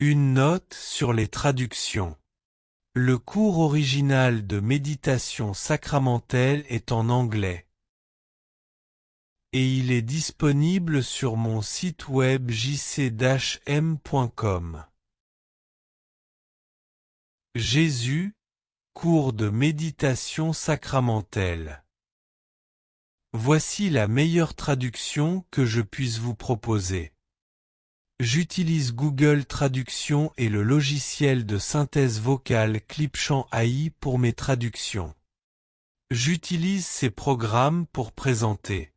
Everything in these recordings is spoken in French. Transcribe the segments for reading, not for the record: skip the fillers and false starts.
Une note sur les traductions. Le cours original de méditation sacramentelle est en anglais. Et il est disponible sur mon site web jc-m.com. Jésus, cours de méditation sacramentelle. Voici la meilleure traduction que je puisse vous proposer. J'utilise Google Traduction et le logiciel de synthèse vocale Clipchamp AI pour mes traductions. J'utilise ces programmes pour présenter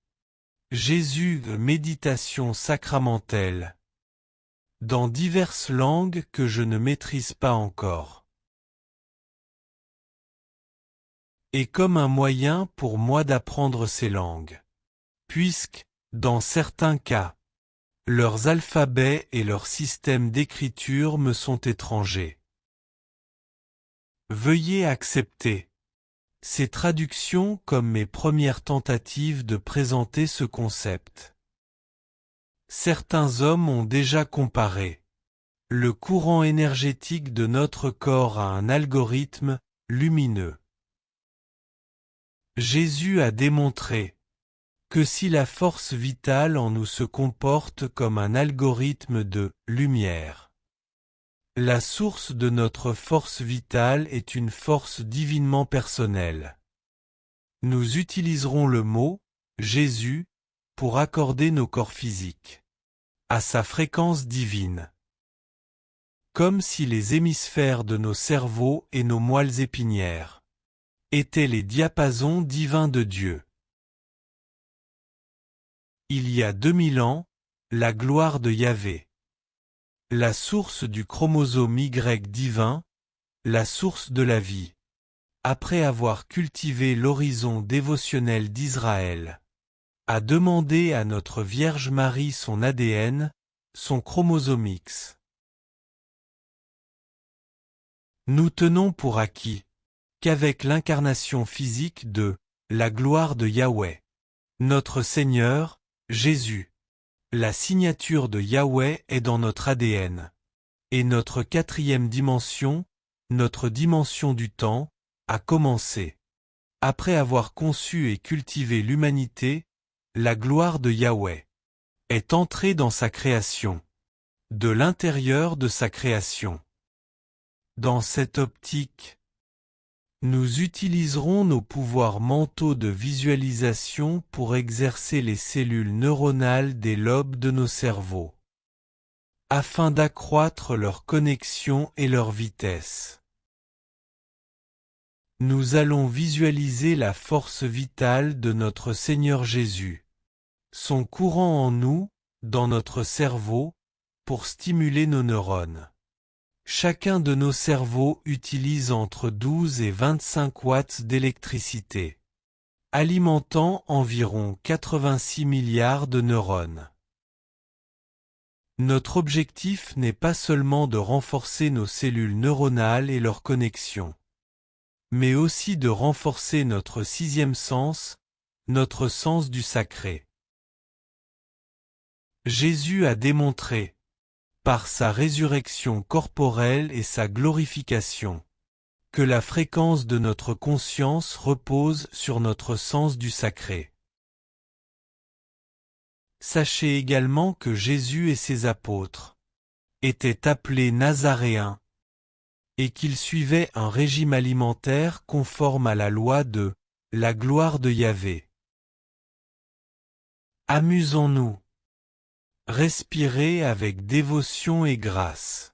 Jésus, méditation sacramentelle dans diverses langues que je ne maîtrise pas encore. Et comme un moyen pour moi d'apprendre ces langues. Puisque, dans certains cas, leurs alphabets et leurs systèmes d'écriture me sont étrangers. Veuillez accepter ces traductions comme mes premières tentatives de présenter ce concept. Certains hommes ont déjà comparé le courant énergétique de notre corps à un algorithme lumineux. Jésus a démontré que si la force vitale en nous se comporte comme un algorithme de lumière, la source de notre force vitale est une force divinement personnelle. Nous utiliserons le mot « Jésus » pour accorder nos corps physiques à sa fréquence divine, comme si les hémisphères de nos cerveaux et nos moelles épinières étaient les diapasons divins de Dieu. Il y a 2000 ans, la gloire de Yahvé, la source du chromosome Y divin, la source de la vie, après avoir cultivé l'horizon dévotionnel d'Israël, a demandé à notre Vierge Marie son ADN, son chromosome X. Nous tenons pour acquis qu'avec l'incarnation physique de la gloire de Yahweh, notre Seigneur, Jésus, la signature de Yahweh est dans notre ADN. Et notre quatrième dimension, notre dimension du temps, a commencé. Après avoir conçu et cultivé l'humanité, la gloire de Yahweh est entrée dans sa création, de l'intérieur de sa création. Dans cette optique, nous utiliserons nos pouvoirs mentaux de visualisation pour exercer les cellules neuronales des lobes de nos cerveaux, afin d'accroître leur connexion et leur vitesse. Nous allons visualiser la force vitale de notre Seigneur Jésus, son courant en nous, dans notre cerveau, pour stimuler nos neurones. Chacun de nos cerveaux utilise entre 12 et 25 watts d'électricité, alimentant environ 86 milliards de neurones. Notre objectif n'est pas seulement de renforcer nos cellules neuronales et leurs connexions, mais aussi de renforcer notre sixième sens, notre sens du sacré. Jésus a démontré, par sa résurrection corporelle et sa glorification, que la fréquence de notre conscience repose sur notre sens du sacré. Sachez également que Jésus et ses apôtres étaient appelés Nazaréens et qu'ils suivaient un régime alimentaire conforme à la loi de la gloire de Yahvé. Amusons-nous. Respirez avec dévotion et grâce.